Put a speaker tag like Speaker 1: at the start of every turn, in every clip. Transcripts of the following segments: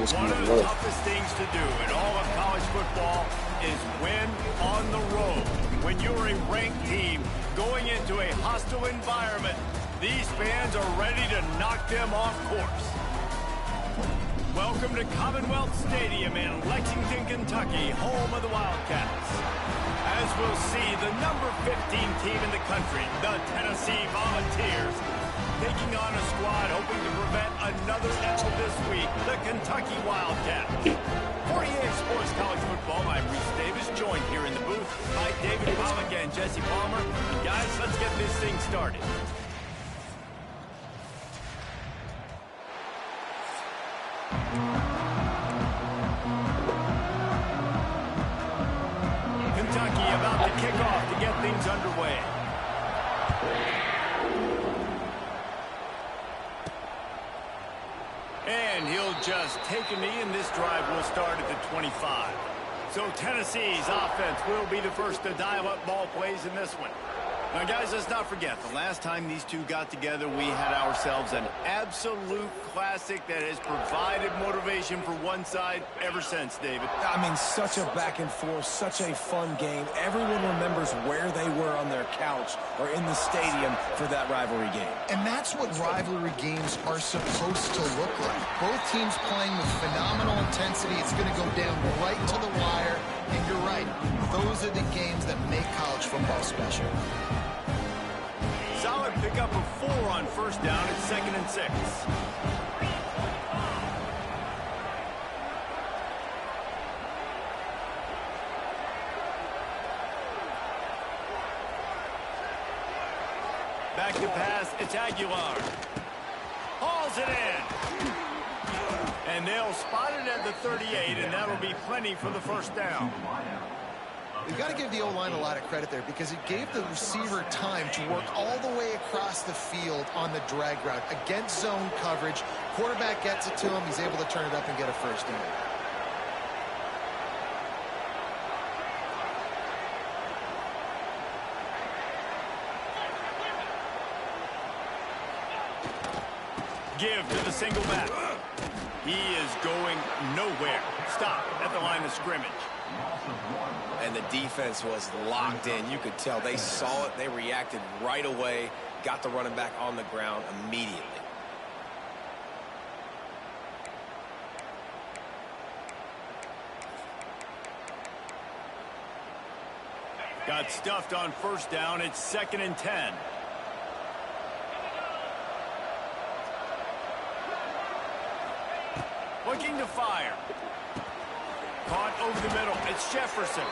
Speaker 1: One of the toughest things to do in all of college football is win on the road. When you're a ranked team going into a hostile environment, these fans are ready to knock them off course. Welcome to Commonwealth Stadium in Lexington, Kentucky, home of the Wildcats. As we'll see, the number 15 team in the country, the Tennessee Volunteers, taking on a squad hoping to prevent another L this week, the Kentucky Wildcats. For EA Sports College Football, I'm Reese Davis, joined here in the booth by David Pollock and Jesse Palmer. And guys, let's get this thing started. Kentucky about to kick off to get things underway. And he'll just take a knee, and this drive will start at the 25. So Tennessee's offense will be the first to dial up ball plays in this one. Now, guys, let's not forget, the last time these two got together, we had ourselves an absolute classic that has provided motivation for one side ever since, David.
Speaker 2: I mean, such a back and forth, such a fun game. Everyone remembers where they were on their couch or in the stadium for that rivalry game.
Speaker 3: And that's what rivalry games are supposed to look like. Both teams playing with phenomenal intensity. It's going to go down right to the wire. And you're right, those are the games that make college football special.
Speaker 1: Solid pickup of 4 on first down. It's 2nd and 6. Back to pass, it's Aguilar. Hauls it in. And they'll spot it at the 38, and that'll be plenty for the first down.
Speaker 3: We've got to give the O-line a lot of credit there because it gave the receiver time to work all the way across the field on the drag route against zone coverage. Quarterback gets it to him. He's able to turn it up and get a first down.
Speaker 1: Give to the single back. He is going nowhere. Stop at the line of scrimmage.
Speaker 2: And the defense was locked in. You could tell they saw it. They reacted right away. Got the running back on the ground immediately.
Speaker 1: Got stuffed on first down. It's 2nd and 10. Looking to fire. Caught over the middle. It's Jefferson.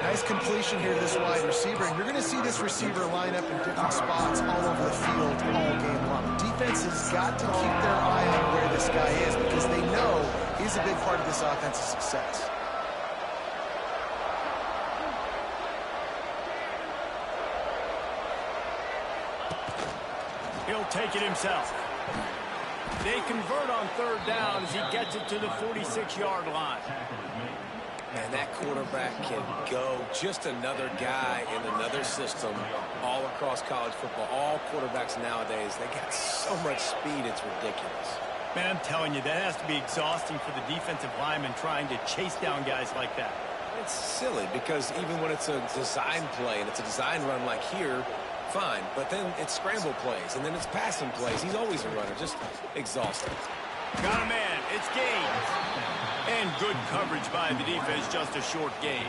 Speaker 3: Nice completion here to this wide receiver. And you're going to see this receiver line up in different spots all over the field all game long. Defense has got to keep their eye on where this guy is because they know he's a big part of this offense's success.
Speaker 1: He'll take it himself. They convert on third down as he gets it to the 46-yard line.
Speaker 2: And that quarterback can go. Just another guy in another system all across college football. All quarterbacks nowadays, they got so much speed, it's ridiculous.
Speaker 1: Man, I'm telling you, that has to be exhausting for the defensive lineman trying to chase down guys like that.
Speaker 2: It's silly because even when it's a design play and it's a design run like here, fine, but then it's scramble plays, and then it's passing plays. He's always a runner, just exhausting.
Speaker 1: Got a man, it's Gaines. And good coverage by the defense, just a short gain.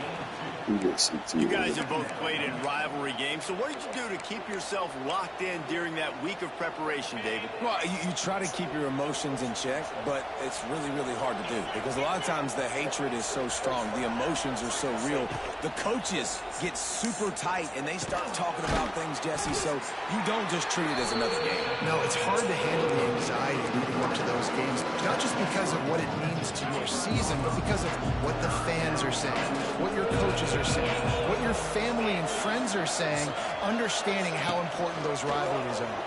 Speaker 1: You guys have both played in rivalry games, so what did you do to keep yourself locked in during that week of preparation, David?
Speaker 2: Well, you try to keep your emotions in check, but it's really, really hard to do because a lot of times the hatred is so strong. The emotions are so real. The coaches get super tight, and they start talking about things, Jesse, so you don't just treat it as another game.
Speaker 3: No, it's hard to handle the anxiety leading up to those games, not just because of what it means to your season, but because of what the fans are saying, what your coaches are saying, what your family and friends are saying, understanding how important those rivalries are.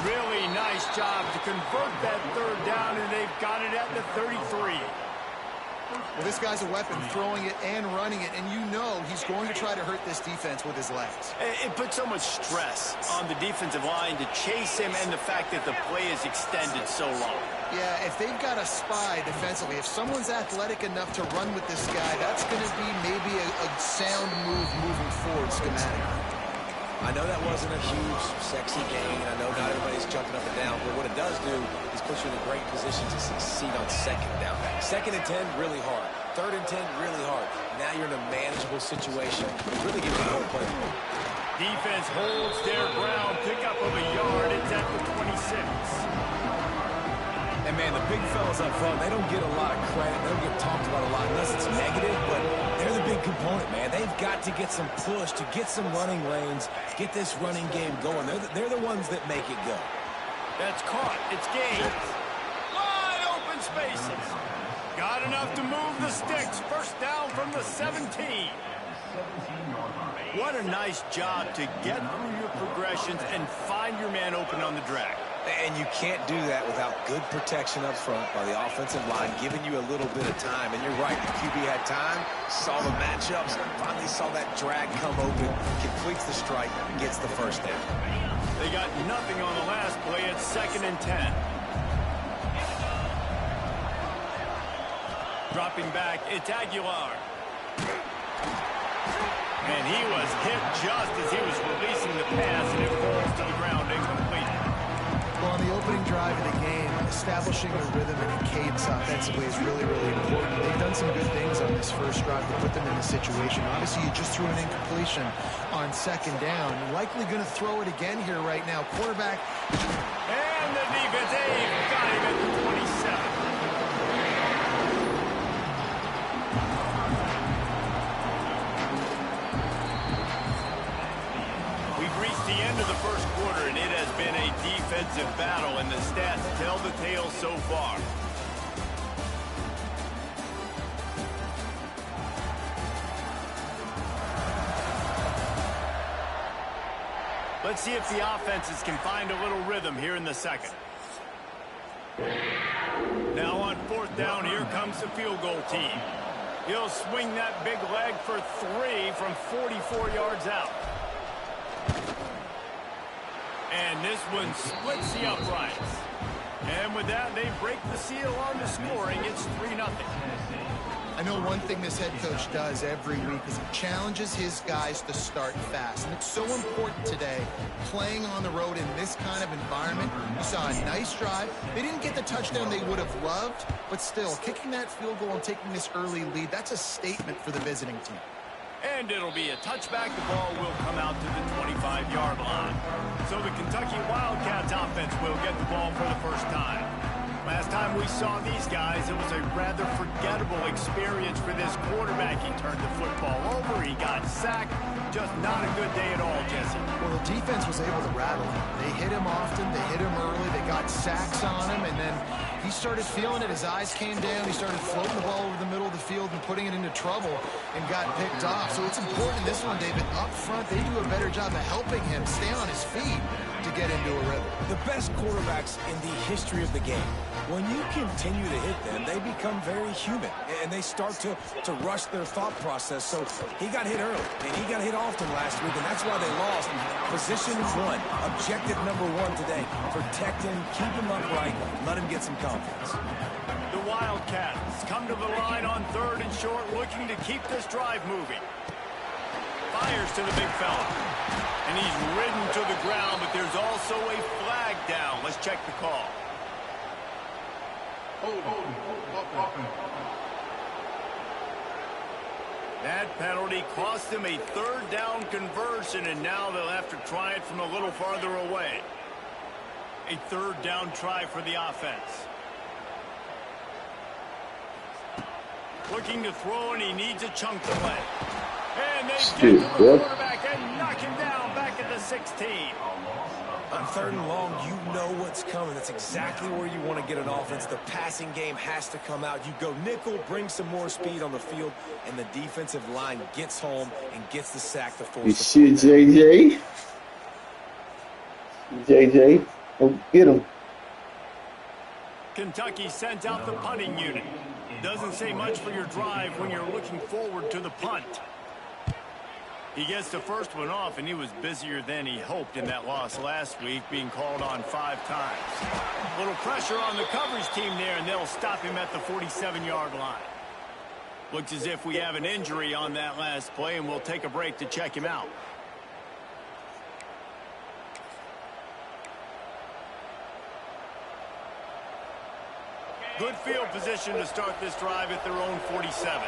Speaker 1: Really nice job to convert that third down, and they've got it at the 33.
Speaker 3: Well, this guy's a weapon, throwing it and running it, and you know he's going to try to hurt this defense with his legs.
Speaker 1: It puts so much stress on the defensive line to chase him, and the fact that the play is extended so long.
Speaker 3: Yeah, if they've got a spy defensively, if someone's athletic enough to run with this guy, that's going to be maybe a sound move moving forward schematically.
Speaker 2: I know that wasn't a huge, sexy gain. I know not everybody's jumping up and down, but what it does do is put you in a great position to succeed on second down. Second and 10, really hard. Third and 10, really hard. Now you're in a manageable situation. It really gives you the whole play.
Speaker 1: Defense holds their ground, pick up of a yard. It's at the 26.
Speaker 2: And, man, the big fellas up front, they don't get a lot of credit. They don't get talked about a lot unless it's negative, but they're the big component, man. They've got to get some push, to get some running lanes, get this running game going. They're the ones that make it go.
Speaker 1: That's caught. It's gained. Wide open spaces. Got enough to move the sticks. First down from the 17. What a nice job to get through your progressions and find your man open on the drag.
Speaker 2: And you can't do that without good protection up front by the offensive line, giving you a little bit of time. And you're right, the QB had time, saw the matchups, finally saw that drag come open, completes the strike, gets the first down.
Speaker 1: They got nothing on the last play. It's 2nd and 10. Dropping back, it's Aguilar. And he was hit just as he was releasing the pass, and it falls to the ground incomplete.
Speaker 3: Well, on the opening drive of the game, establishing a rhythm and a cadence offensively is really, really important. They've done some good things on this first drive to put them in this situation. Obviously, you just threw an incompletion on second down. You're likely going to throw it again here right now. Quarterback.
Speaker 1: And the defense, got him at the 27. The end of the first quarter, and it has been a defensive battle, and the stats tell the tale so far. Let's see if the offenses can find a little rhythm here in the second. Now on 4th down, here comes the field goal team. He'll swing that big leg for 3 from 44 yards out. And this one splits the uprights. And with that, they break the seal on the scoring. It's 3-0.
Speaker 3: I know one thing this head coach does every week is he challenges his guys to start fast. And it's so important today, playing on the road in this kind of environment. You saw a nice drive. They didn't get the touchdown they would have loved, but still, kicking that field goal and taking this early lead, that's a statement for the visiting team.
Speaker 1: And it'll be a touchback. The ball will come out to the 25-yard line. So the Kentucky Wildcats offense will get the ball for the first time. Last time we saw these guys, it was a rather forgettable experience for this quarterback. He turned the football over. He got sacked. Just not a good day at all, Jesse.
Speaker 3: Well, the defense was able to rattle him. They hit him often. They hit him early. They got sacks on him. And then he started feeling it. His eyes came down. He started floating the ball over the middle of the field and putting it into trouble and got picked off. So it's important in this one, David. Up front, they do a better job of helping him stay on his feet to get into a rhythm.
Speaker 2: The best quarterbacks in the history of the game, when you continue to hit them, they become very human, and they start to rush their thought process. So he got hit early, and he got hit often last week, and that's why they lost. Position 1, objective number 1 today. Protect him, keep him upright, let him get some confidence.
Speaker 1: The Wildcats come to the line on 3rd and short, looking to keep this drive moving. Fires to the big fella. And he's ridden to the ground, but there's also a flag down. Let's check the call. That penalty cost him a 3rd down conversion, and now they'll have to try it from a little farther away. A 3rd down try for the offense. Looking to throw, and he needs a chunk to play. And they get to the quarterback and knock him down back at the 16.
Speaker 2: On 3rd and long, you know what's coming. That's exactly where you want to get an offense. The passing game has to come out. You go nickel, bring some more speed on the field, and the defensive line gets home and gets the sack to force the
Speaker 4: shit, JJ. JJ, go get him.
Speaker 1: Kentucky sends out the punting unit. Doesn't say much for your drive when you're looking forward to the punt. He gets the first one off, and he was busier than he hoped in that loss last week, being called on 5 times. A little pressure on the coverage team there, and they'll stop him at the 47-yard line. Looks as if we have an injury on that last play, and we'll take a break to check him out. Good field position to start this drive at their own 47.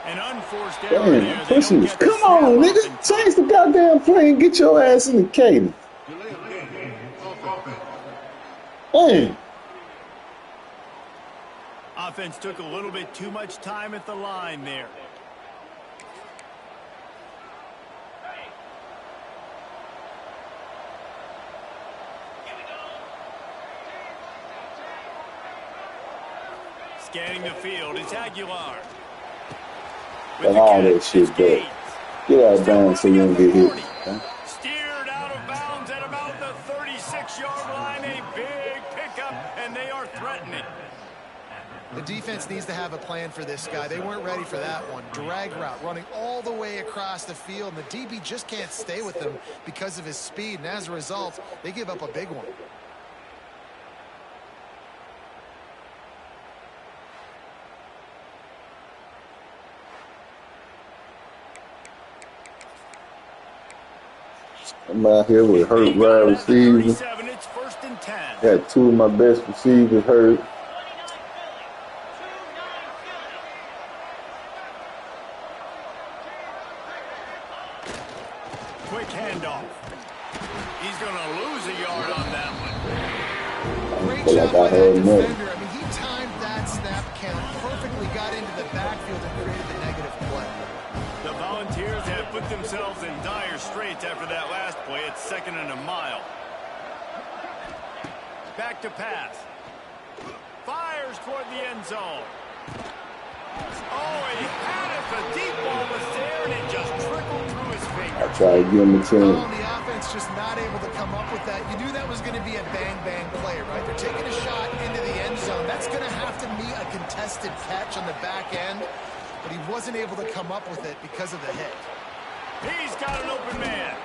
Speaker 1: An unforced error there.
Speaker 4: Pussies. Come on, nigga. Change the goddamn play and get your ass in the cadence. Hey.
Speaker 1: Offense took a little bit too much time at the line there. Scanning the field, it's Aguilar.
Speaker 4: And all that shit back. Get out down so you don't get hit. Huh?
Speaker 1: Steered out of bounds at about the 36-yard line. A big pickup, and they are threatening.
Speaker 3: The defense needs to have a plan for this guy. They weren't ready for that one. Drag route running all the way across the field, and the DB just can't stay with him because of his speed, and as a result, they give up a big one.
Speaker 4: I'm out here with hurt wide receivers.
Speaker 1: It's 1st and 10.
Speaker 4: Got 2 of my best receivers hurt.
Speaker 1: Quick handoff. He's going to lose a yard on that one.
Speaker 3: Great job by that defender. I mean, he timed that snap count perfectly, got into the backfield and created the negative play.
Speaker 1: The Volunteers have put themselves in dire straits after that last play. It's 2nd and a mile. Back to pass. Fires toward the end zone. Oh, he had it. The deep ball was there, and it just trickled through his fingers.
Speaker 4: I tried to give him a 10.
Speaker 3: Oh, the offense just not able to come up with that. You knew that was going to be a bang-bang play, right? They're taking a shot into the end zone. That's going to have to be a contested catch on the back end, but he wasn't able to come up with it because of the hit.
Speaker 1: He's got an open man.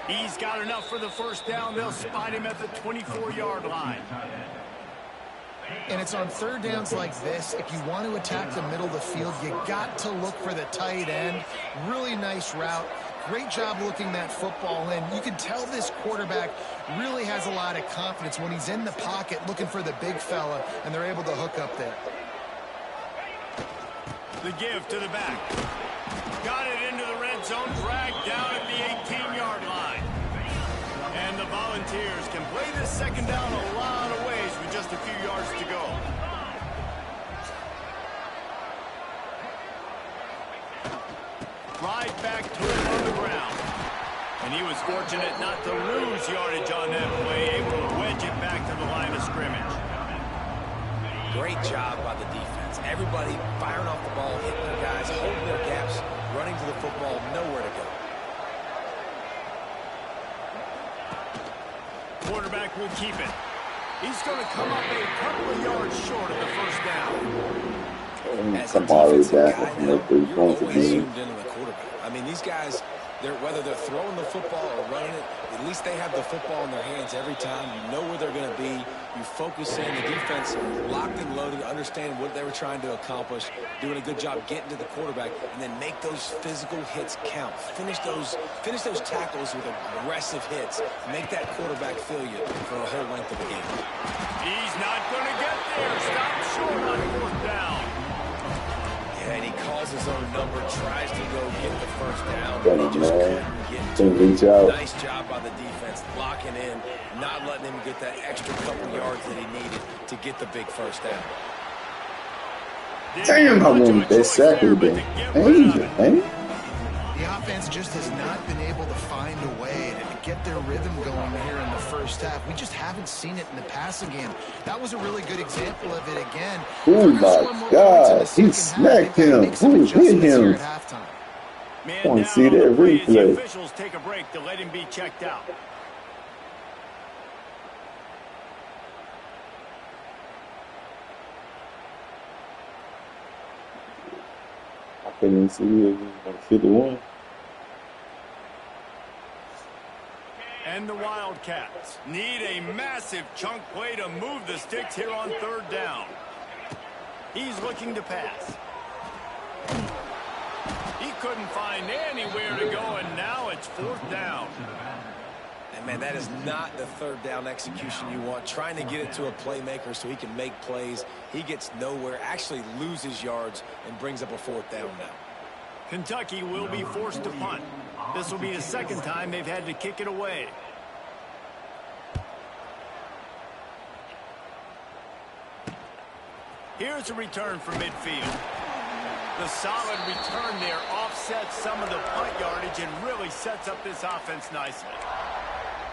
Speaker 1: He's got enough for the first down. They'll spot him at the 24-yard line.
Speaker 3: And it's on 3rd downs like this. If you want to attack the middle of the field, you got to look for the tight end. Really nice route. Great job looking that football in. You can tell this quarterback really has a lot of confidence when he's in the pocket looking for the big fella, and they're able to hook up there.
Speaker 1: The give to the back. Got it into the red zone, dragged down at the 18-yard line. And the Volunteers can play this 2nd down a lot of ways with just a few yards to go. Right back to him on the ground. And he was fortunate not to lose yardage on that play, able to wedge it back to the line of scrimmage.
Speaker 2: Great job by the defense. Everybody firing off the ball, hitting their guys, holding their gaps, running to the football, nowhere to go.
Speaker 1: Quarterback will keep it. He's going to come up a couple of yards short of the first down.
Speaker 2: As a defensive guy, though, you're always zoomed in on the quarterback. I mean, these guys, whether they're throwing the football or running it, at least they have the football in their hands every time. You know where they're going to be. You focus in. The defense locked and loaded, understand what they were trying to accomplish, doing a good job getting to the quarterback, and then make those physical hits count. Finish those tackles with aggressive hits. Make that quarterback feel you for the whole length of the game.
Speaker 1: He's not going to get there. Stop short on 4th down.
Speaker 2: Yeah, and he calls his own number, tries to go get the first down,
Speaker 4: but
Speaker 2: he just couldn't get to it. Nice job by the defense, locking in, not letting him get that extra couple yards that he needed to get the big first down.
Speaker 4: Damn, I wanted that sack with that. Hey.
Speaker 3: The offense just has not been able to find a way to get their rhythm going here in the 1st first half. We just haven't seen it in the passing game. That was a really good example of it again.
Speaker 4: Oh my God, he smacked him. Who hit him?
Speaker 1: Man
Speaker 4: I want to
Speaker 1: down
Speaker 4: see
Speaker 1: on the
Speaker 4: that
Speaker 1: play as the
Speaker 4: replay.
Speaker 1: officials take a break to let him be checked out.
Speaker 4: I couldn't see it. 51.
Speaker 1: And the Wildcats need a massive chunk play to move the sticks here on third down. He's looking to pass. He couldn't find anywhere to go, and now it's fourth down.
Speaker 2: And, man, that is not the third down execution you want. Trying to get it to a playmaker so he can make plays. He gets nowhere, actually loses yards, and brings up a fourth down now.
Speaker 1: Kentucky will be forced to punt. This will be the second time they've had to kick it away. Here's a return from midfield. The solid return there offsets some of the punt yardage and really sets up this offense nicely.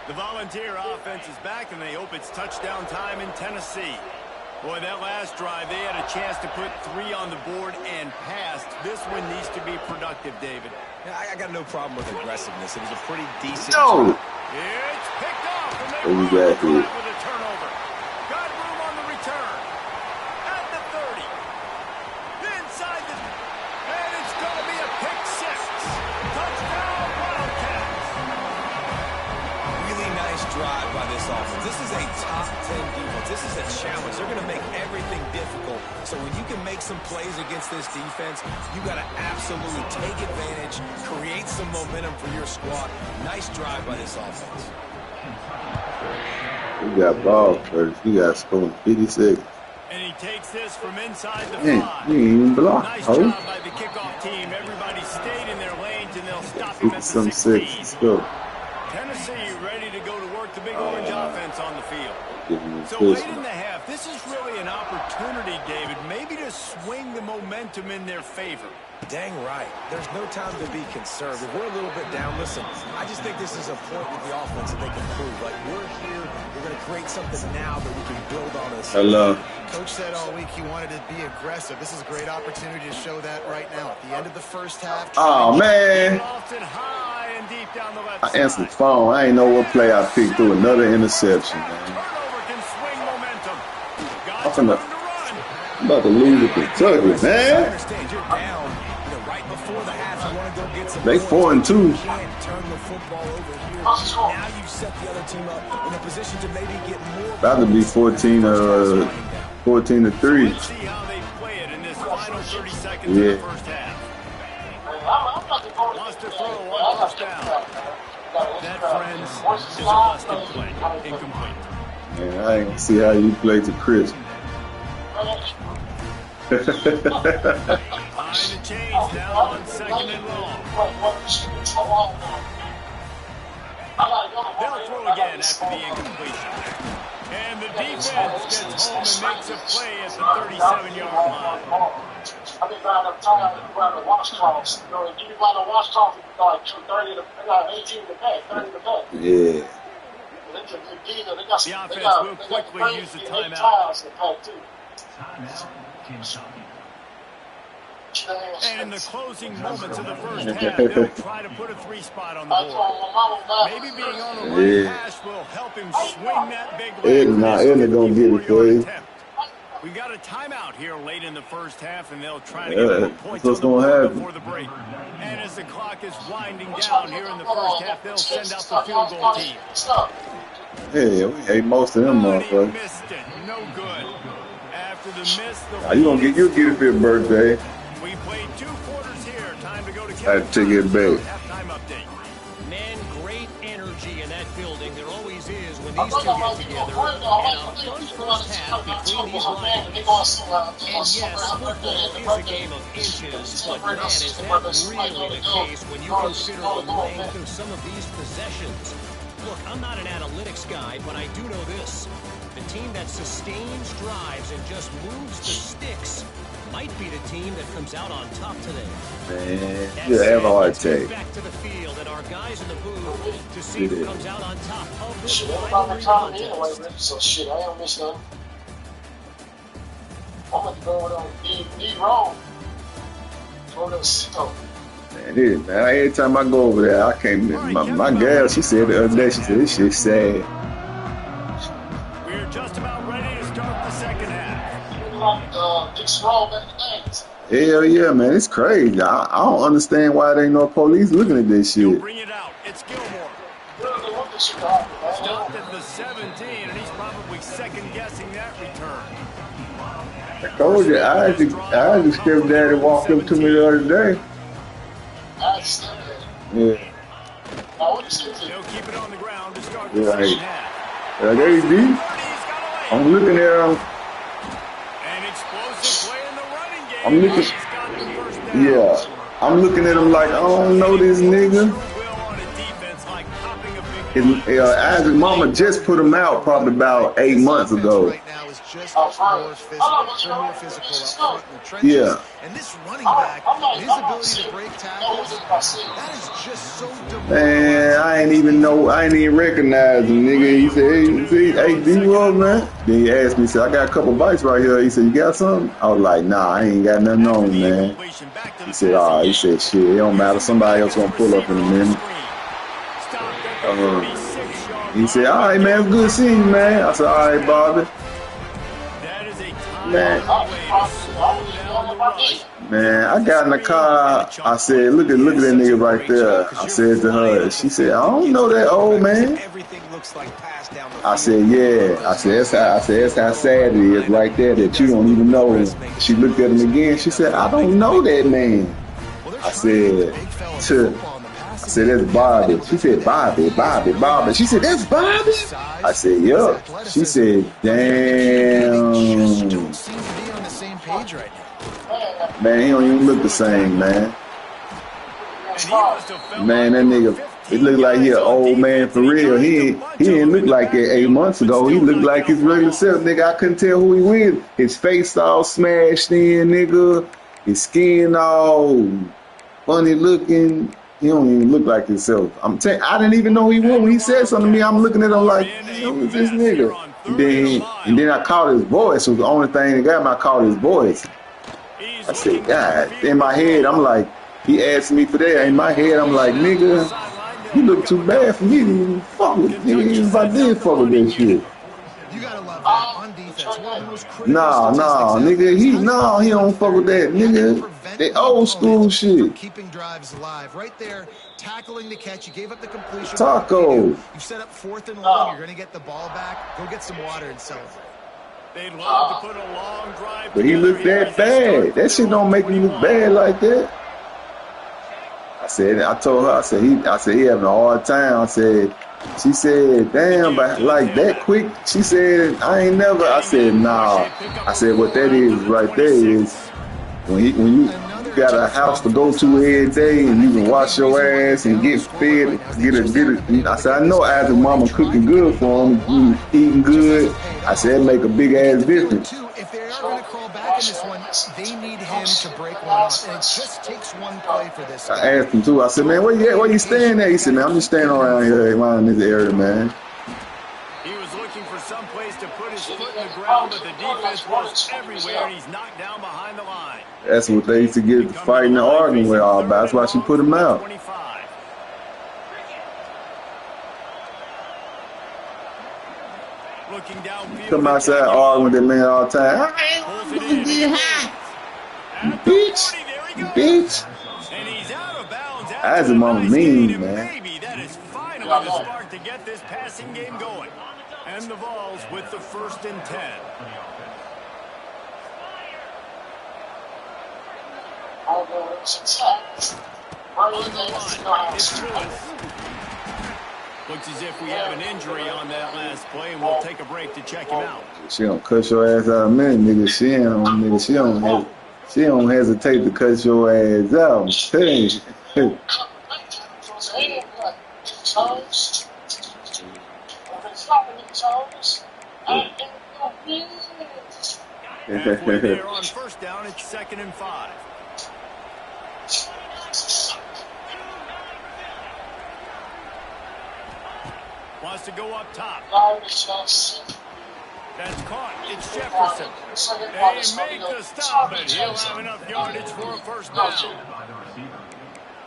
Speaker 1: The Volunteer offense is back, and they hope it's touchdown time in Tennessee. Boy, that last drive, they had a chance to put 3 on the board and passed. This one needs to be productive, David.
Speaker 2: Yeah, I got no problem with aggressiveness. It was a pretty decent
Speaker 4: No!
Speaker 2: job.
Speaker 1: It's picked off, and they
Speaker 4: Oh,
Speaker 1: run
Speaker 4: you
Speaker 1: the
Speaker 4: got
Speaker 1: drive
Speaker 4: it.
Speaker 1: with a turnover. Got room on the return. At the 30. Inside the... And it's going to be a pick 6. Touchdown, Wildcats.
Speaker 2: Really nice drive by this offense. This is a top 10 defense. This is a challenge. They're going to make everything difficult. So when you can make some plays against this defense, you got to absolutely take advantage, create some momentum for your squad. Nice drive by this offense.
Speaker 4: We got ball first. We got scoring 56.
Speaker 1: And he takes this from inside the
Speaker 4: Man,
Speaker 1: 5.
Speaker 4: you ain't even block.
Speaker 1: Nice
Speaker 4: Oh,
Speaker 1: job by the kickoff team. Everybody stayed in their lanes, and they'll stop him at the
Speaker 4: 56.
Speaker 1: 16.
Speaker 4: Let's go.
Speaker 1: Tennessee ready to go to work the big orange offense on the field.
Speaker 4: Give him a
Speaker 1: So
Speaker 4: push.
Speaker 1: late in the half, this is really an opportunity, David, maybe to swing the momentum in their favor.
Speaker 2: Dang right. There's no time to be conservative. We're a little bit down. Listen, I just think this is a point with the offense that they can prove. Like, we're here. We're going to create something now that we can build on us.
Speaker 4: Hello.
Speaker 3: Coach said all week he wanted to be aggressive. This is a great opportunity to show that right now. At the end of the first half.
Speaker 4: Oh, man.
Speaker 1: Lofted high and deep down the left
Speaker 4: I answered the
Speaker 1: side.
Speaker 4: phone. I ain't know what play I picked through. Another interception, man.
Speaker 1: Turnover can swing momentum.
Speaker 4: I'm
Speaker 1: Got some
Speaker 4: finna-
Speaker 1: room to run.
Speaker 4: I'm about to lose to Kentucky,
Speaker 2: I
Speaker 4: man.
Speaker 2: understand you're down. Right before the half, you want to go get some
Speaker 4: They
Speaker 2: points,
Speaker 4: 4 and
Speaker 2: but
Speaker 4: 2.
Speaker 2: you can't turn the football over here. Now you've set the other team up in a position to maybe get more.
Speaker 4: About to be 14 to 3.
Speaker 1: Let's see how they play it in this final 30 seconds
Speaker 4: Yeah.
Speaker 1: of the first half. Wants to throw on first down. That, friends, is a busted play. Incomplete.
Speaker 4: Man, I ain't see how you play to Chris.
Speaker 1: Behind the chains now on second and long. They'll throw again after the incompletion. And the defense gets home and makes a play at the 37-yard line.
Speaker 5: I think around the time around the washcloths. You know, give me by the washcloths, like 30 to 18 to pay, 30 to pay.
Speaker 4: Yeah.
Speaker 1: The offense will quickly use the timeout. And in the closing moments of the first half, they'll try to put a 3 spot on the board. Maybe being on the right hash will help him swing that big leg.
Speaker 4: Edna gonna get it for you.
Speaker 1: We got a timeout here late in the first half, and they'll try to get more points
Speaker 4: that's
Speaker 1: on the
Speaker 4: what's gonna
Speaker 1: board
Speaker 4: happen.
Speaker 1: before the break. And as the clock is winding down here in the first half, they'll send out the field goal team.
Speaker 4: Yeah, we ate most of them
Speaker 1: But he
Speaker 4: motherfuckers.
Speaker 1: missed it. No good. After the miss, the
Speaker 4: You'll get it for your birthday.
Speaker 1: We played 2 quarters here. Time to go to
Speaker 4: I had to take it back.
Speaker 1: halftime update.
Speaker 6: Man, great energy in that building. There always is when these two get together. And a fun first half between these rivals. And yes, football is a game of inches, but man, is that really the case when you consider the length of some of these possessions. Look, I'm not an analytics guy, but I do know this. The team that sustains drives and just moves the sticks might be the team that comes out on top today.
Speaker 4: Man, you have a heart attack.
Speaker 6: Back to the field and our guys in the booth to see who comes out on top of this
Speaker 5: Shit, everybody
Speaker 6: rivalry
Speaker 5: trying me anyway,
Speaker 6: contest.
Speaker 5: Rick, so shit, I don't miss nothing. I'm gonna go with D wrong. Go to Sito.
Speaker 4: Man, every time I go over there, I can't. My girl, she said the other day, she said, this shit sad.
Speaker 1: We're just about ready to start the second half.
Speaker 5: Like Dick Small back things.
Speaker 4: Hell yeah, man, it's crazy. I don't understand why there ain't no police looking at this
Speaker 1: He'll
Speaker 4: shit.
Speaker 1: bring it out. It's Gilmore.
Speaker 5: Really look at you, man.
Speaker 1: Stopped at the 17, and he's probably second-guessing that return.
Speaker 4: I told you, I had to stepdaddy walked up to me the other day.
Speaker 5: That's it.
Speaker 4: Yeah.
Speaker 5: Now, what is it?
Speaker 1: He'll keep it on the ground to start the
Speaker 4: Right.
Speaker 1: second half.
Speaker 4: There you be.
Speaker 1: He's got a
Speaker 4: I'm looking at him.
Speaker 1: An explosive play in the running game.
Speaker 4: I'm looking.
Speaker 1: He's got the first down.
Speaker 4: Yeah. I'm looking at him like, I don't know this nigga.
Speaker 1: Will on a defense like popping a big
Speaker 4: Isaac Mama just put him out probably about 8 months ago.
Speaker 3: Right now is just more physical up front in the trenches.
Speaker 4: Yeah.
Speaker 3: And this running back, his ability to break tackles, that is just so demoralizing.
Speaker 4: Man, I ain't even recognize him, nigga. He said, hey, D-Roll, man. Then he asked me, he said, I got a couple bites right here. He said, you got something? I was like, nah, I ain't got nothing on, man. He said, he said, shit, it don't matter. Somebody else gonna pull up in a minute. He said, all right, man, it's good seeing you, man. I said, all right, Bobby. Man, I got in the car. I said, look at that nigga right there. I said to her, she said, I don't know that old man. I said, yeah. I said, that's how sad it is right there that you don't even know. She looked at him again. She said, I don't know that man. I said, that's Bobby. She said, Bobby. She said, that's Bobby? I said, yeah. She said, damn. Man, he don't even look the same, man. Man, that nigga, it look like he an old man for real. He didn't look like that 8 months ago. He looked like his regular self, nigga. I couldn't tell who he was. His face all smashed in, nigga. His skin all funny looking. He don't even look like himself. I'm telling you, I didn't even know who he was. When he said something to me, I'm looking at him like, who is this nigga? And then I caught his voice. It was the only thing that got me. I caught his voice. I said, God. In my head, I'm like, he asked me for that. In my head, I'm like, nigga, you look too bad for me to fuck with. Nigga, if I did fuck with that shit.
Speaker 3: You gotta love that on defense. One of the most critical
Speaker 4: Nigga, he don't fuck with that, nigga. That old school shit.
Speaker 3: Keeping drives alive. Right there, tackling the catch. You gave up the completion.
Speaker 4: Taco.
Speaker 3: You set up 4th and long. You're gonna get the ball back. Go get some water and celebrate.
Speaker 1: They'd love to put a long drive.
Speaker 4: But he looked that bad. That shit don't make me look bad like that. I told her, I said he having a hard time. She said, damn, but like that quick? She said, I ain't never. I said, nah. I said, what that is right there is when you got a house to go to every day and you can wash your ass and get fed, get it. I said, I know Isaac Mama cooking good for him, eating good. I said, it make a big ass difference.
Speaker 3: If they are going to crawl back in this one, they need him to break one off. And it just takes one play for this.
Speaker 4: I asked him too. I said, man, where you staying at? He said, man, I'm just staying around here, around this area, man.
Speaker 1: He was looking for some place to put his foot in the ground, but the defense was everywhere, and he's knocked down behind the line.
Speaker 4: That's what they used to get fighting and arguing with all about. That's why she put him out.
Speaker 1: 25. Looking downfield.
Speaker 4: Come outside arguing with that man all the time. Bitch.
Speaker 1: And he's out of bounds.
Speaker 4: Isaac Mama mean, man.
Speaker 1: Maybe that is finally the spark to get this passing game going. And the Vols with the 1st and 10. Looks as if we have an injury on that last play, and we'll take a break to check him out.
Speaker 4: She don't cut your ass out a minute, nigga. She don't hesitate to cut your ass out. I'm telling you.
Speaker 1: Halfway there on first down, it's 2nd and 5. Wants to go up top. That's caught. It's Jefferson. They make the stop, but he'll have enough yardage for a first down.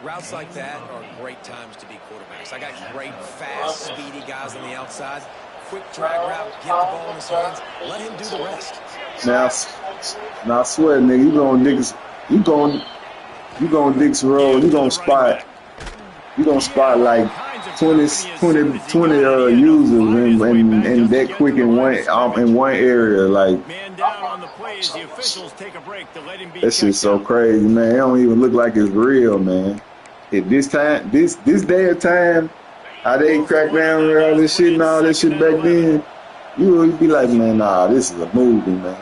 Speaker 2: Routes like that are great times to be quarterbacks. I got great, fast, speedy guys on the outside. Quick drag route, get the ball in his hands, let him do the rest.
Speaker 4: Now I swear, nigga, you going Dix Road, you gonna spot like 20 users and that quick in one area. Like,
Speaker 1: Man down on the play as the officials take a break to let him be.
Speaker 4: that shit's so crazy, man. It don't even look like it's real, man. At this time, this day of time, how they crack down with all this shit and all that shit back then, you would be like, man, nah, this is a movie, man.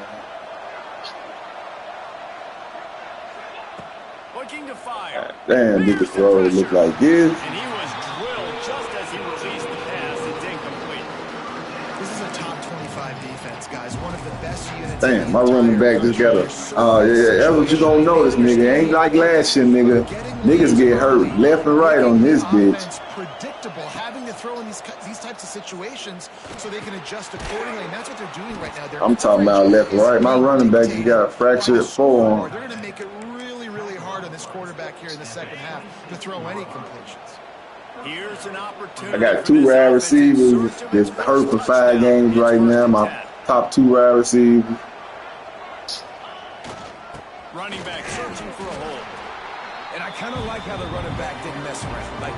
Speaker 1: Looking to fire.
Speaker 4: Damn, Dix Road look like this.
Speaker 1: And he was drilled just as he released the pass. It's incomplete.
Speaker 3: This is a top 25 defense, guys. One of the best units.
Speaker 4: Damn, my running back just got yeah, that's what you gonna notice, nigga. Ain't like last year, nigga. Niggas get hurt left and right on this bitch.
Speaker 3: Predictable, having to throw in these types of situations so they can adjust accordingly, and that's what they're doing right now.
Speaker 4: I'm talking about left and right. My running back just got a fractured forearm.
Speaker 3: They're going to make it really, really hard on this quarterback here in the second half to throw any completions.
Speaker 1: Here's an opportunity.
Speaker 4: I got 2 wide receivers that's hurt for 5 games right now. My top 2 wide receivers.
Speaker 1: Running back searching for a hole.
Speaker 2: And I kind of like how the running back didn't mess around. Like,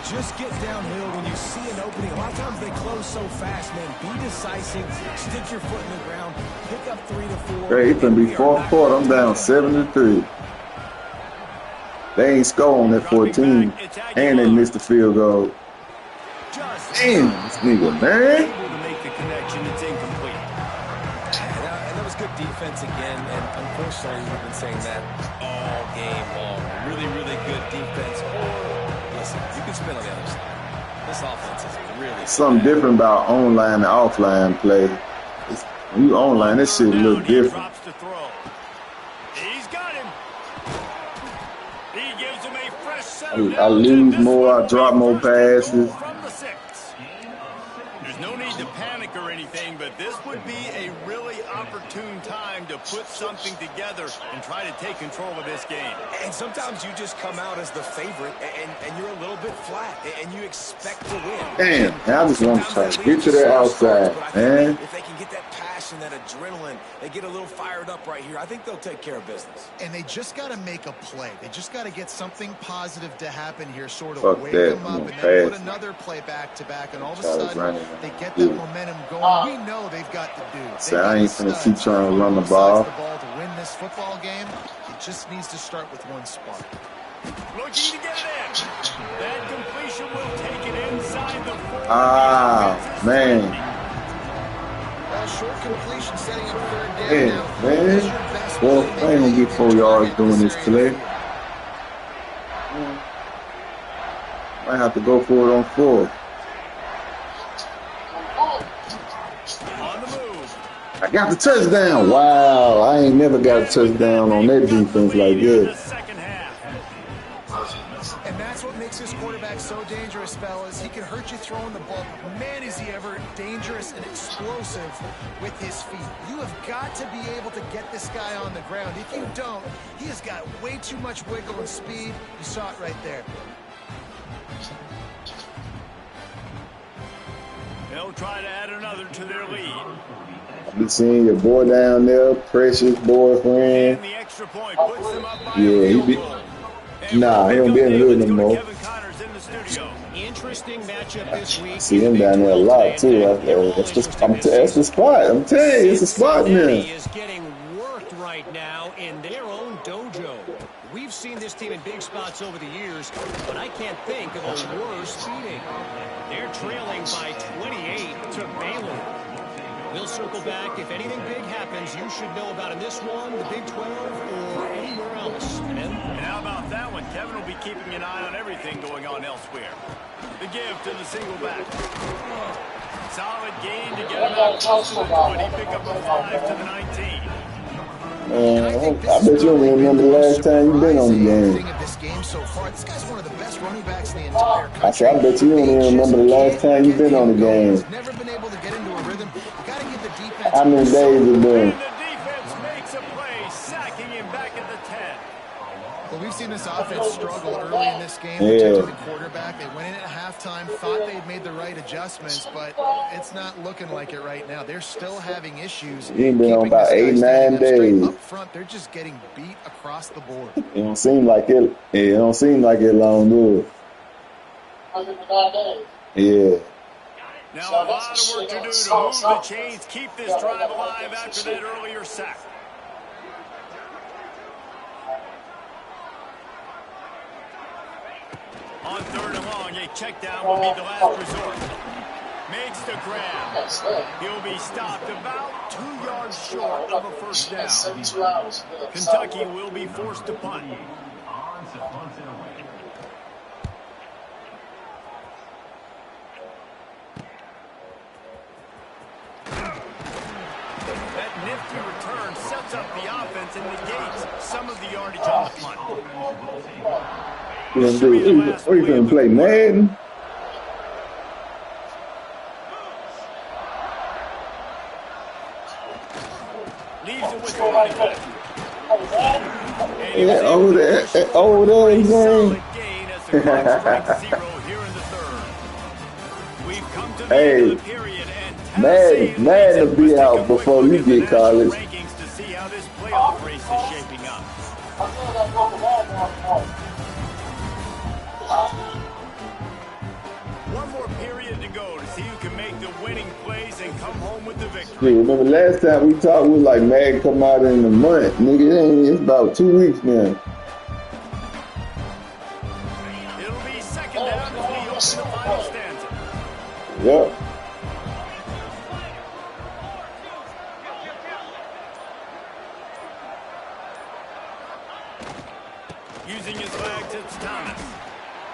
Speaker 2: just get downhill when you see an opening. A lot of times they close so fast, man. Be decisive. Stick your foot in the ground. Pick up 3 to 4.
Speaker 4: Hey, it's gonna be 4th quarter. I'm down 7-3. They ain't score on that 14, and they missed the field goal. Damn, this nigga, man.
Speaker 1: Able to make the connection. It's incomplete.
Speaker 2: And that was good defense again. And unfortunately, we've been saying that all game long. Really, really good defense. Listen, you can spin on the other side. This offense is really
Speaker 4: Something different about online and offline play. When you online, that shit look different.
Speaker 1: Drops to throw. He's got him. He gives him a fresh set.
Speaker 4: I lose more, I drop more passes.
Speaker 1: From the 6. There's no need to panic or anything, but this would be a really opportune time to put something together and try to take control of this game.
Speaker 2: And sometimes you just come out as the favorite, and you're a little bit flat, and you expect to win.
Speaker 4: Damn, I just want to try to get to the outside, man.
Speaker 2: If they can get that passion, that adrenaline, they get a little fired up right here, I think they'll take care of business.
Speaker 3: And they just got to make a play. They just got to get something positive to happen here, sort of
Speaker 4: Fuck
Speaker 3: wake
Speaker 4: that,
Speaker 3: them up, and
Speaker 4: pass.
Speaker 3: then put another play back-to-back, and all of a sudden they get that momentum going. We know they've got the dudes.
Speaker 4: See, I ain't finna keep trying to run the ball.
Speaker 3: To win this football game, it just needs to start with one spark.
Speaker 1: Looking to get it in. That completion will take it inside the 4.
Speaker 4: Ah, man.
Speaker 3: Well, short completion setting up 3rd down now.
Speaker 4: Man. Well, I ain't gonna get 4 yards doing this play. Might have to go for it on 4. I got the touchdown. Wow, I ain't never got a touchdown on that defense like that.
Speaker 3: And that's what makes this quarterback so dangerous, fellas. He can hurt you throwing the ball. Man, is he ever dangerous and explosive with his feet. You have got to be able to get this guy on the ground. If you don't, he has got way too much wiggle and speed. You saw it right there.
Speaker 1: They'll try to add another to their lead.
Speaker 4: You seen your boy down there, precious boyfriend.
Speaker 1: And the extra point puts them up by
Speaker 4: Yeah, he be. Nah, he don't be in the hood no more.
Speaker 6: Interesting matchup this week.
Speaker 4: See him down there a lot too. That's the spot. I'm telling you, it's a spot now.
Speaker 6: Is getting worked right now in their own dojo. We've seen this team in big spots over the years, but I can't think of a worse beating. They're trailing by 28 to Baylor. We'll circle back. If anything big happens, you should know about in this one, the Big 12, or anywhere else. And
Speaker 1: how about that one? Kevin will be keeping an eye on everything going on elsewhere. The give to the single back. Solid gain to get him out close to the 20. Pick up a 5 to the 19.
Speaker 4: I bet you don't remember the last time you been on the game.
Speaker 3: Thing of this game so far, this guy's one of the best running backs in the entire country.
Speaker 4: I said, I bet you don't even remember the last time you been on the game.
Speaker 3: He's never been able to get into a rhythm. You got to give the defense.
Speaker 4: How many days it been?
Speaker 1: And the defense makes a play, sacking him back at the 10.
Speaker 3: Well, we've seen this offense struggle early in this game. Protecting the quarterback. They went in at halftime, thought they'd made the right adjustments, but it's not looking like it right now. They're still having issues.
Speaker 4: He ain't been on about 8-9 days.
Speaker 3: Up front, they're just getting beat across the board.
Speaker 4: It don't seem like it. It don't seem like it long, do it? Yeah.
Speaker 1: Now a lot of work to do to move the chains, keep this drive alive after that earlier sack. On 3rd and long, a check down will be the last resort. Makes the grab. He'll be stopped about 2 yards short of a first down. Kentucky will be forced to punt. That nifty return sets up the offense and negates some of the yardage on the punt.
Speaker 4: What you gonna play, Madden?
Speaker 1: Leaves it with the running back.
Speaker 4: Yeah, over there, game.
Speaker 1: Solid gain as the clock strikes 0 here in the 3rd. We've come to the end of the period, and
Speaker 4: Madden will be out before you get college.
Speaker 1: rankings to see how this playoff race is shaping up. One more period to go to see who can make the winning plays and come home with the victory.
Speaker 4: Yeah, remember last time we talked, we like Madden come out in a month. Nigga, it's about 2 weeks now.
Speaker 1: It'll be 2nd down as we open the final stanza.
Speaker 4: Yep.
Speaker 1: Using his legs, it's Thomas.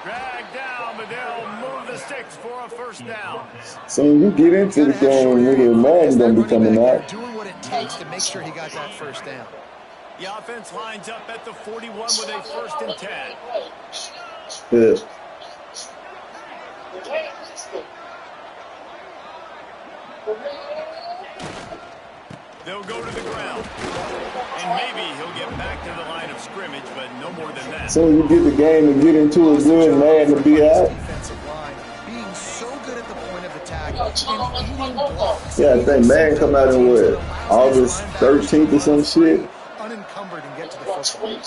Speaker 1: Dragged down, but they'll move the sticks for a first down.
Speaker 4: So when you get into the game, nigga, Madden gonna be coming out.
Speaker 3: Doing what it takes to make sure he got that first down.
Speaker 1: The offense lines up at the 41 with a 1st and 10.
Speaker 4: Yeah.
Speaker 1: They'll go to the ground. And maybe he'll get back to the line of scrimmage, but no more than that.
Speaker 4: So when you get the game and get into it good, Madden will be out.
Speaker 3: Defensive line being so good at the point of attack and eating blocks.
Speaker 4: Yeah, I think Madden come out in what, August 13th or some shit.
Speaker 3: Unencumbered and get to the football.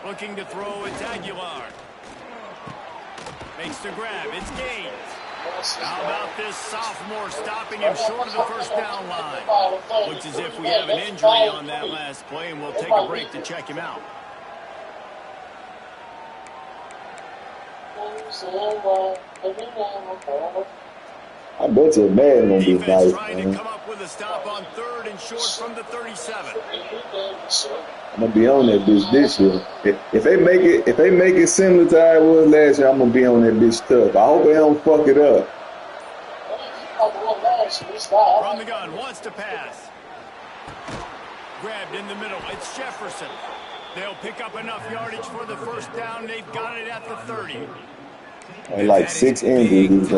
Speaker 1: Looking to throw, it's Aguilar. Makes the grab, it's Gaines. How about this sophomore stopping him short of the first down line? Looks as if we have an injury on that last play, and we'll take a break to check him out.
Speaker 4: I bet you Madden gonna be
Speaker 1: Defense
Speaker 4: nice,
Speaker 1: trying
Speaker 4: man.
Speaker 1: to come up with a stop on 3rd and short from the 37.
Speaker 4: I'm gonna be on that bitch this year. If they make it similar to how it was last year, I'm gonna be on that bitch tough. I hope they don't fuck it up.
Speaker 1: From the gun, wants to pass. Grabbed in the middle, it's Jefferson. They'll pick up enough yardage for the first down. They've got it at the 30.
Speaker 4: And like 6 injuries.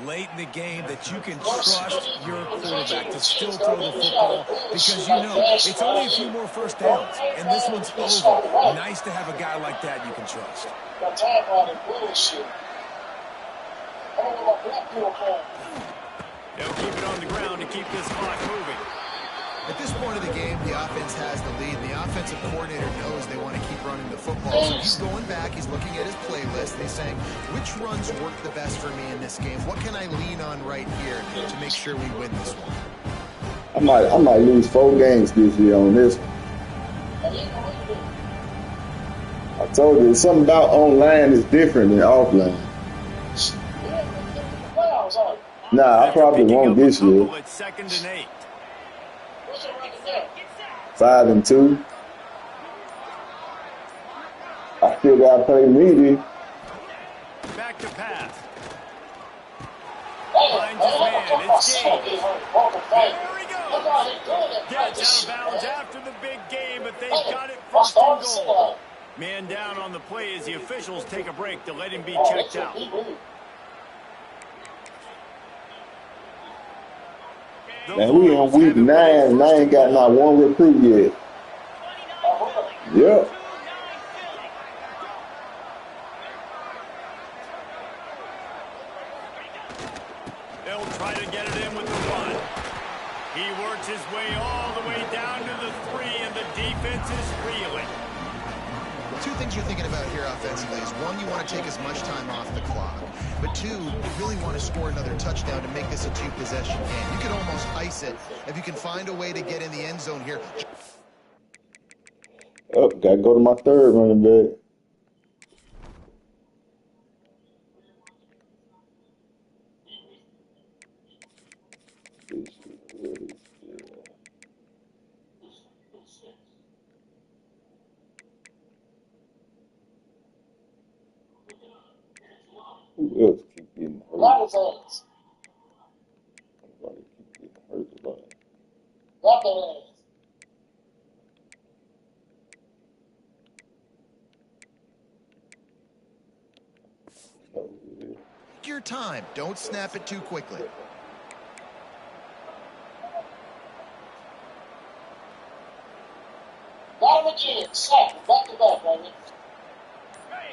Speaker 2: Late in the game that you can trust your quarterback to still throw the football because you know it's only a few more first downs and this one's over. Nice to have a guy like that you can trust.
Speaker 1: They'll keep it on the ground to keep this clock moving.
Speaker 3: At this point of the game, the offense has the lead. The offensive coordinator knows they want to keep running the football. So he's going back, he's looking at his playlist, and he's saying, which runs work the best for me in this game? What can I lean on right here to make sure we win this one?
Speaker 4: I might lose 4 games this year on this one. I told you, something about online is different than offline. Nah, I probably won't this year.
Speaker 1: 2nd and 8.
Speaker 4: 5-2. I still gotta play meaty.
Speaker 1: Back to pass. finds his man. It's Gaines. There he goes. Gets out of bounds after the big game, but they've got it first and goal. Man down on the play as the officials take a break to let him be checked out.
Speaker 4: Man, we in week 9 and I ain't got not one recruit yet. Yep.
Speaker 1: They'll try to get it in with the run. He works his way all the way down to the 3, and the defense is reeling.
Speaker 3: Two things you're thinking about here offensively is, one, you want to take as much time off the clock. But two, you really want to score another touchdown to make this a 2-possession game. You could almost ice it if you can find a way to get in the end zone here.
Speaker 4: Oh, gotta go to my third running back. Who else keep getting hurt? Somebody keep getting hurt a lot.
Speaker 3: Take your time. Don't snap it too quickly.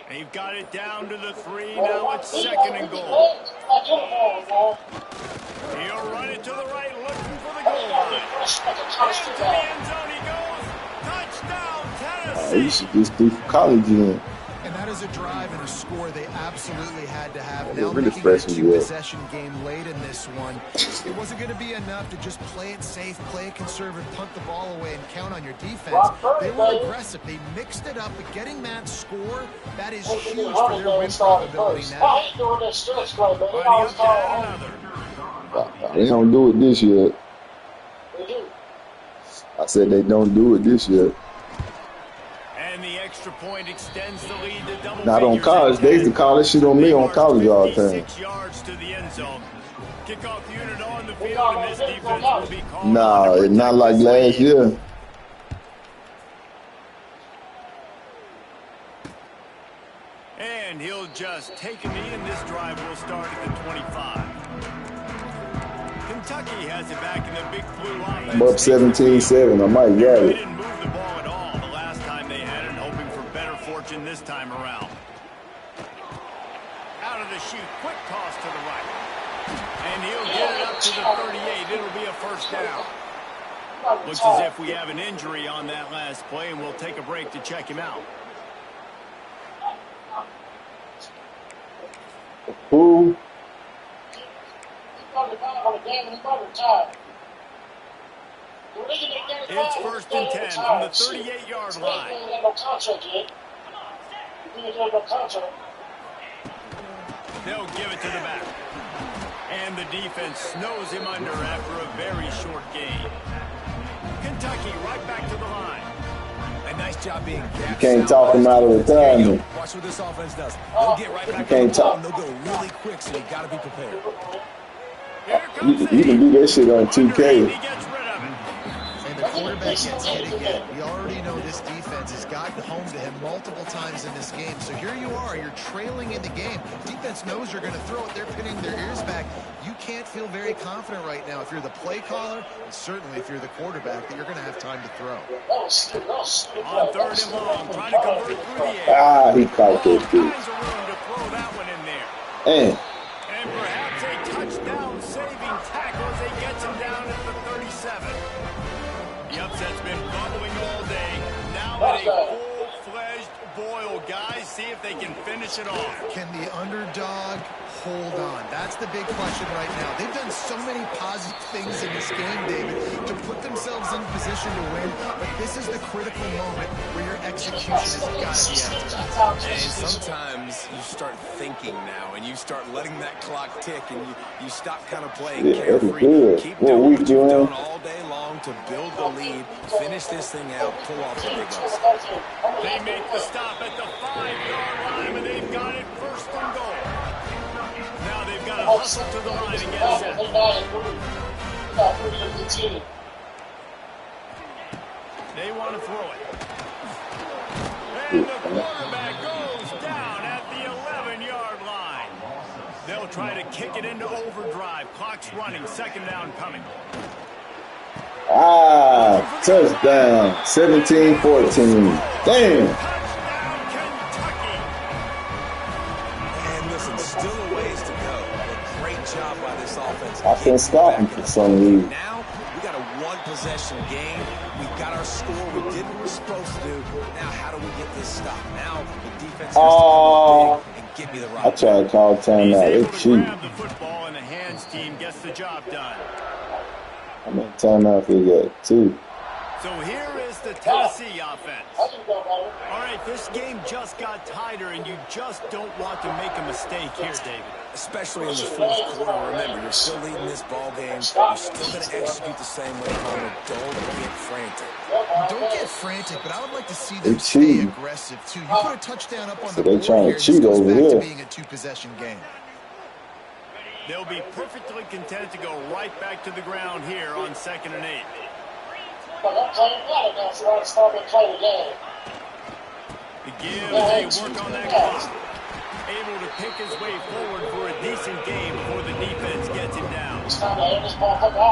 Speaker 1: They've got it down to the 3. Now it's 2nd and goal. He'll run it to the right, looking for the goal line. Into the end zone he goes. Touchdown, Tennessee.
Speaker 4: You should just do college in.
Speaker 3: And that is a drive and a score they absolutely had to have. Now
Speaker 4: really
Speaker 3: making it a
Speaker 4: stressing you out.
Speaker 3: 2-possession game late in this one. It wasn't going to be enough to just play it safe, play it conservative, punt the ball away, and count on your defense. They were aggressive. They mixed it up, but getting that score, that is huge for their win probability now.
Speaker 4: They don't do it this year. I said they don't do it this year.
Speaker 1: And the extra point extends the lead to double
Speaker 4: Not on
Speaker 1: figures.
Speaker 4: college. They used to call this shit on me on college all the time.
Speaker 1: 56 yards to the end zone. Kickoff unit on the field, and this defense will be called.
Speaker 4: Nah, not like last year.
Speaker 1: And he'll just take a knee, and this drive will start at the 25. Kentucky has it back in the big blue offense.
Speaker 4: I'm up 17-7. I might
Speaker 1: They
Speaker 4: get it.
Speaker 1: didn't move the ball at all the last time they had it, hoping for better fortune this time around. Out of the chute, quick toss to the right. And he'll get it up to the 38. It'll be a first down. Looks as if we have an injury on that last play, and we'll take a break to check him out.
Speaker 4: Who?
Speaker 1: It's 1st and 10 from the 38-yard line. They'll give it to the back. And the defense snows him under after a very short gain. Kentucky right back to the line.
Speaker 2: A nice job being gapped.
Speaker 4: You can't talk them out of retirement.
Speaker 2: Watch what this offense does. They'll get right back
Speaker 4: You can't talk.
Speaker 2: and they'll go really quick, so you got to be prepared.
Speaker 4: You can do that shit on 2K.
Speaker 1: He gets rid of it.
Speaker 3: And the quarterback gets hit again. We already know this defense has gotten home to him multiple times in this game. So here you are. You're trailing in the game. Defense knows you're going to throw it. They're pinning their ears back. You can't feel very confident right now if you're the play caller, and certainly if you're the quarterback, that you're going to have time to throw.
Speaker 1: On 3rd and long, trying to convert through the air.
Speaker 4: Ah, he caught that
Speaker 1: All
Speaker 4: bitch.
Speaker 1: kinds of room to throw that one in there.
Speaker 4: And
Speaker 1: And perhaps a touchdown-saving tackle as he gets him down at the 37. The upset's been bubbling all day. Now with a full-fledged boil, guys, see if they can finish it off.
Speaker 3: Can the underdog hold on? That's the big question right now. They've done so many positive things in this game, David, to put themselves in position to win, but this is the critical moment where your execution has got to be at its best.
Speaker 2: And sometimes you start thinking now, and you start letting that clock tick, and you stop kind of playing
Speaker 4: Yeah, that was
Speaker 2: carefree.
Speaker 4: good.
Speaker 2: Keep
Speaker 4: What
Speaker 2: doing
Speaker 4: we
Speaker 2: what you've
Speaker 4: doing?
Speaker 2: done all day long to build the lead, finish this thing out, pull off the big ups.
Speaker 1: They make the stop at the 5-yard line, and they've got it 1st and goal. Now they've got
Speaker 6: hustle to the line and get set. They want to throw it. And the quarterback goes down at the 11-yard line. They'll try to kick it into overdrive. Clock's running. Second down coming.
Speaker 4: Touchdown. 17-14. Damn.
Speaker 1: Touchdown, Kentucky.
Speaker 2: And listen, still a ways to go. But great job by this offense.
Speaker 4: I can't stop him for some reason.
Speaker 2: Now, we got a one-possession game. We got our score. We did what we're supposed to do. Now, how do we get this stop? Now, the defense has to come big and get me the right.
Speaker 4: I tried to call timeout.
Speaker 1: He's able
Speaker 4: It's
Speaker 1: to
Speaker 4: cheap.
Speaker 1: grab the football, and the hands team gets the job done.
Speaker 4: I mean, timeout for that, too.
Speaker 1: So here is the Tennessee offense. All right, this game just got tighter, and you just don't want to make a mistake here, David.
Speaker 2: Especially in the fourth quarter. Remember, you're still leading this ball game. You're still going to execute the same way, Homer. Don't get frantic.
Speaker 3: Don't get frantic, but I would like to see
Speaker 4: They
Speaker 3: them stay
Speaker 4: cheating.
Speaker 3: aggressive, too. You put a touchdown up on
Speaker 4: So
Speaker 3: the
Speaker 4: they
Speaker 3: board
Speaker 4: trying to
Speaker 3: here,
Speaker 4: cheat
Speaker 3: this goes
Speaker 4: over
Speaker 3: back
Speaker 4: here.
Speaker 3: to being a two-possession game.
Speaker 1: They'll be perfectly content to go right back to the ground here on 2nd and 8. The give as they work on that clock. Able to pick his way forward for a decent game before the defense gets him down.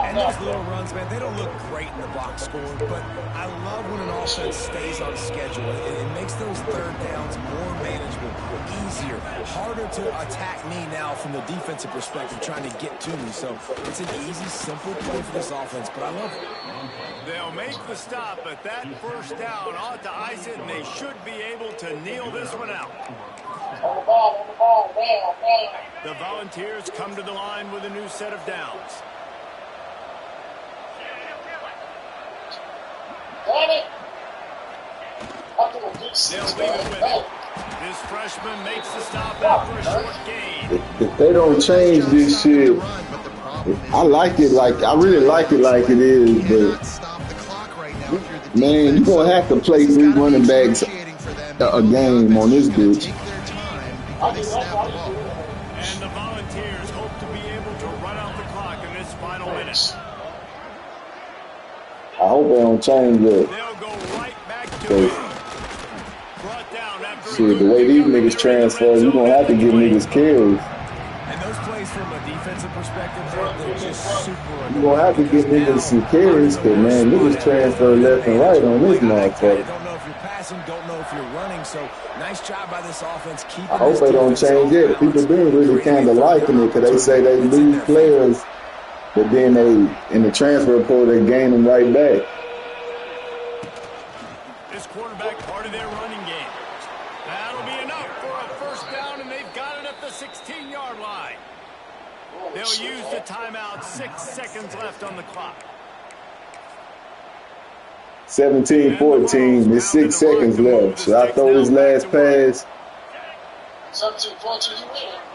Speaker 2: And those little runs, man, they don't look great in the box score, but I love when an offense stays on schedule. It makes those third downs more manageable, easier, harder to attack me now from the defensive perspective, trying to get to me. So it's an easy, simple play for this offense, but I love it.
Speaker 1: They'll make the stop, but that first down ought to ice it, and they should be able to kneel this one out. The Volunteers come to the line with a new set of downs. They'll leave it with it. This freshman makes the stop after a short gain.
Speaker 4: If they don't change this shit, I like it like I really like it like it is, but man, you're gonna have to play 3 running backs a game on this bitch.
Speaker 1: And the Volunteers hope to be able to run out the clock in this final minute.
Speaker 4: I hope they don't change it.
Speaker 1: They'll go right back to it. Brought down after
Speaker 4: Shit, the way these niggas transfer, you're gonna have to give niggas carries.
Speaker 2: And those plays from a defensive perspective, they're just super.
Speaker 4: You're gonna have to give niggas some carries, cause man, niggas transfer left and right on this motherfucker.
Speaker 2: Don't know if you're passing, don't know if you're running, so nice job by this offense.
Speaker 4: I hope they don't change it. People been really kind of liking it because they say they lose players, but then they, in the transfer portal, they gain them right back.
Speaker 1: this quarterback part of their running game. That'll be enough for a first down, and they've got it at the 16-yard line. They'll use the timeout. 6 seconds left on the clock.
Speaker 4: 17-14, there's 6 seconds left. Should I throw this last pass?
Speaker 5: 17-14,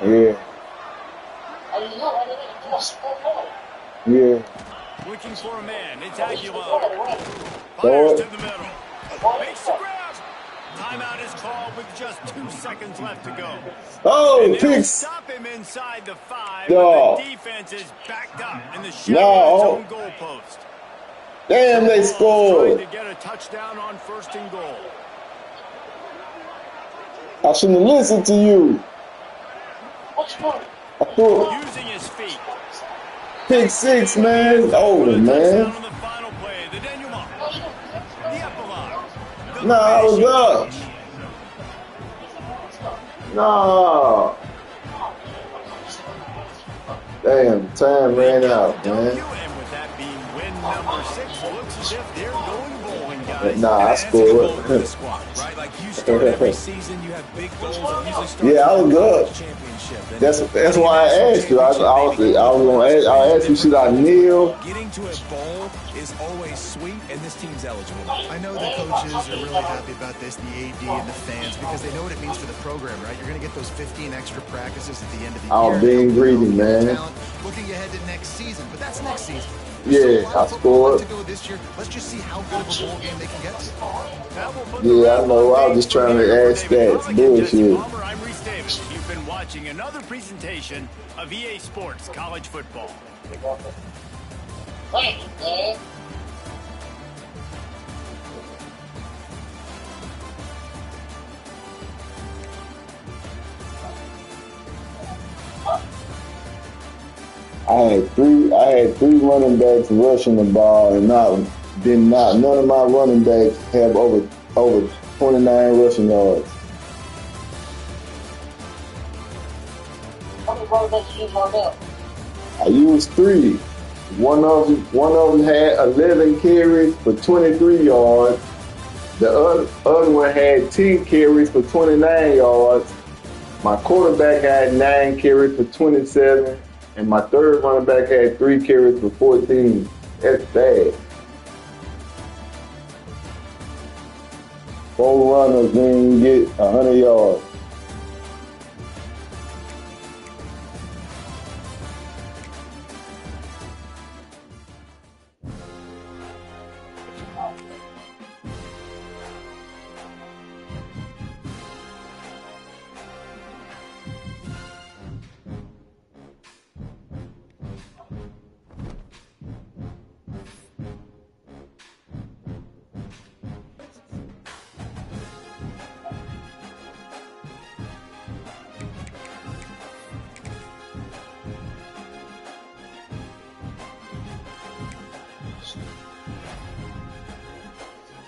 Speaker 5: you win.
Speaker 4: Yeah.
Speaker 5: I mean,
Speaker 4: Yeah.
Speaker 1: Looking for a man. It's Aguilar.
Speaker 4: Throw
Speaker 1: Fires
Speaker 4: it.
Speaker 1: to the middle. Makes the grab. Timeout is called with just 2 seconds left to go.
Speaker 4: Oh,
Speaker 1: And they'll
Speaker 4: picks.
Speaker 1: stop him inside the 5.
Speaker 4: No.
Speaker 1: But the defense is backed up in the shadow
Speaker 4: No.
Speaker 1: of its own goalpost.
Speaker 4: Damn, they
Speaker 1: Trying
Speaker 4: scored.
Speaker 1: to get a touchdown on 1st and goal.
Speaker 4: I shouldn't have listened to you. I threw it.
Speaker 1: Using his feet.
Speaker 4: Pick 6, man. It's over,
Speaker 1: Touchdown
Speaker 4: man.
Speaker 1: on the final play. The denouement. The epilogue. The
Speaker 4: Nah, I was
Speaker 1: finishing
Speaker 4: up.
Speaker 1: touch.
Speaker 4: No. Damn, time ran out, man.
Speaker 1: And with that being win number 6, looks as if they're going bowling, guys.
Speaker 4: Nah, I
Speaker 2: That's a good goal for the
Speaker 4: scored.
Speaker 2: squad, right? Like you start every season, you have big goals. That usually start
Speaker 4: Yeah, I was
Speaker 2: with
Speaker 4: up.
Speaker 2: the championship. And
Speaker 4: That's why I asked you. I asked you, should I kneel?
Speaker 2: getting to a bowl is always sweet, and this team's eligible.
Speaker 3: I know the coaches are really happy about this, the AD and the fans, because they know what it means for the program, right? You're going to get those 15 extra practices at the end of the
Speaker 4: Oh,
Speaker 3: year.
Speaker 4: being greedy, man.
Speaker 3: Looking ahead to next season, but that's next season.
Speaker 4: Yeah, I scored.
Speaker 3: To go this year. Let's just see how good of a bowl game they can get us.
Speaker 4: Yeah, I know. I was just trying to add stats. Bullshit.
Speaker 1: I'm Reese Davis. You've been watching another presentation of EA Sports College Football.
Speaker 5: Thank you, man.
Speaker 4: I had three running backs rushing the ball, and none of my running backs have over 29 rushing yards.
Speaker 5: How many running backs you use right now?
Speaker 4: I used three. One of them had 11 carries for 23 yards. The other one had 10 carries for 29 yards. My quarterback had 9 carries for 27. And my third running back had 3 carries for 14. That's bad. 4 runners didn't get 100 yards.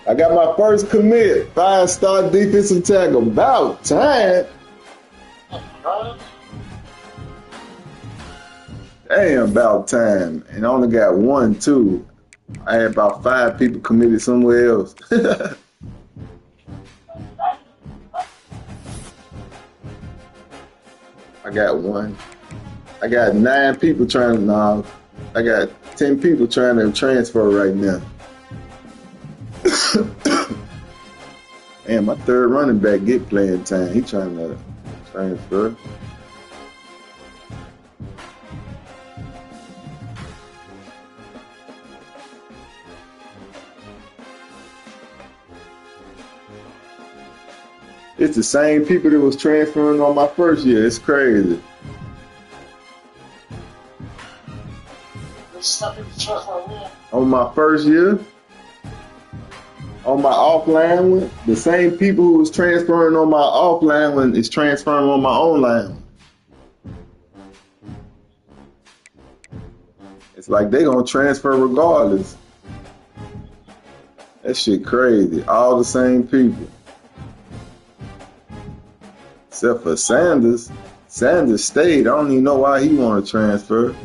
Speaker 4: I got my first commit, 5-star defensive tackle. About time. Damn, about time. And I only got 1, too. I had about 5 people committed somewhere else. I got 1. I got 9 people trying to, I got 10 people trying to transfer right now. And my third running back get playing time. He trying to transfer. It's the same people that was transferring on my first year. It's crazy. On my first year, on my offline one, the same people who was transferring on my offline one is transferring on my online one. It's like they gonna transfer regardless. That shit crazy. All the same people. Except for Sanders. Sanders stayed. I don't even know why he wanna transfer.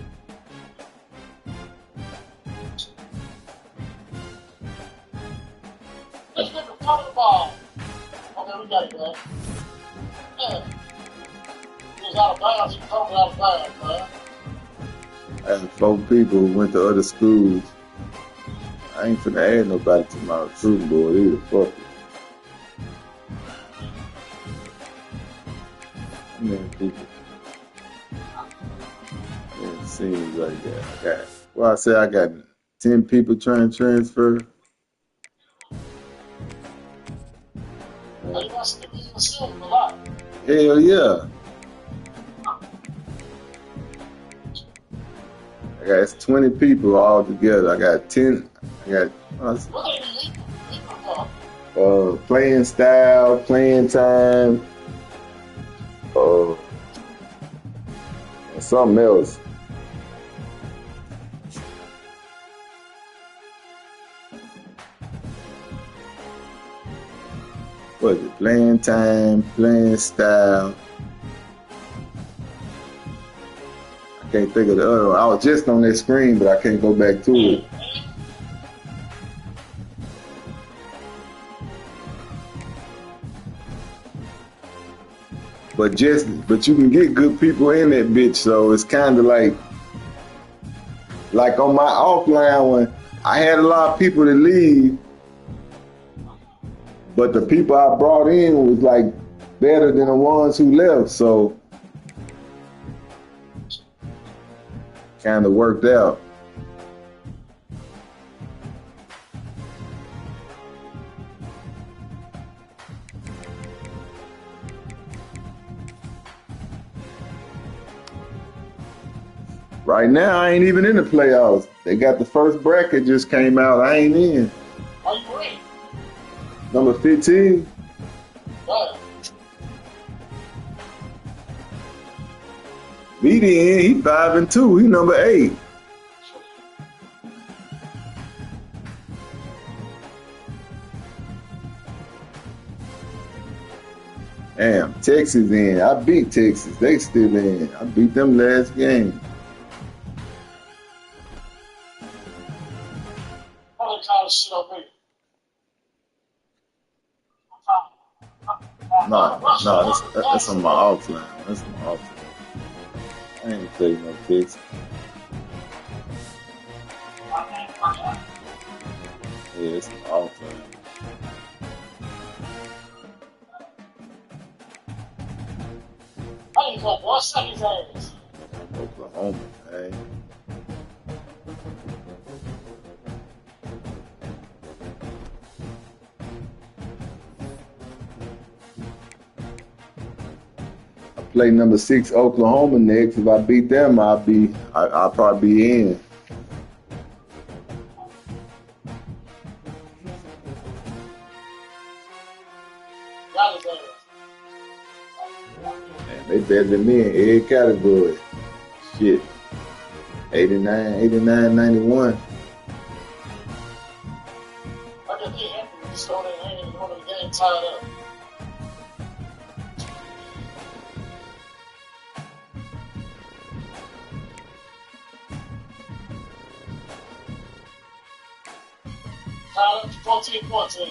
Speaker 4: I had 4 people who went to other schools. I ain't finna add nobody to my recruiting board either. Fuck it. How many people? It seems like that. I said I got 10 people trying to transfer. Hell yeah. I got 20 people all together. I got 10. I got playing style, playing time, and something else. What is it? Playing time, playing style. I can't think of the other one. I was just on that screen, but I can't go back to it. But you can get good people in that bitch, so it's kind of like on my offline one, I had a lot of people to leave, but the people I brought in was like better than the ones who left, so kind of worked out. Right now, I ain't even in the playoffs. They got the first bracket just came out. I ain't in.
Speaker 5: Are you in?
Speaker 4: Number 15.
Speaker 5: Yeah.
Speaker 4: Beat in. He 5-2. He number 8. Damn, Texas in. I beat Texas. They still in. I beat them last game.
Speaker 5: All that kind of shit on me.
Speaker 4: No, that's on my offline. That's on my offline. I ain't playing no Texas. Yeah, it's my offline.
Speaker 5: I ain't got one second ass.
Speaker 4: Oklahoma, hey. I play number 6 Oklahoma next. If I beat them, I'll probably be in. Man, they better than me in every category. Shit. 89, 91.
Speaker 5: I just need Anthony to start that hand and one of the game tied up. Tied up to 14 points in.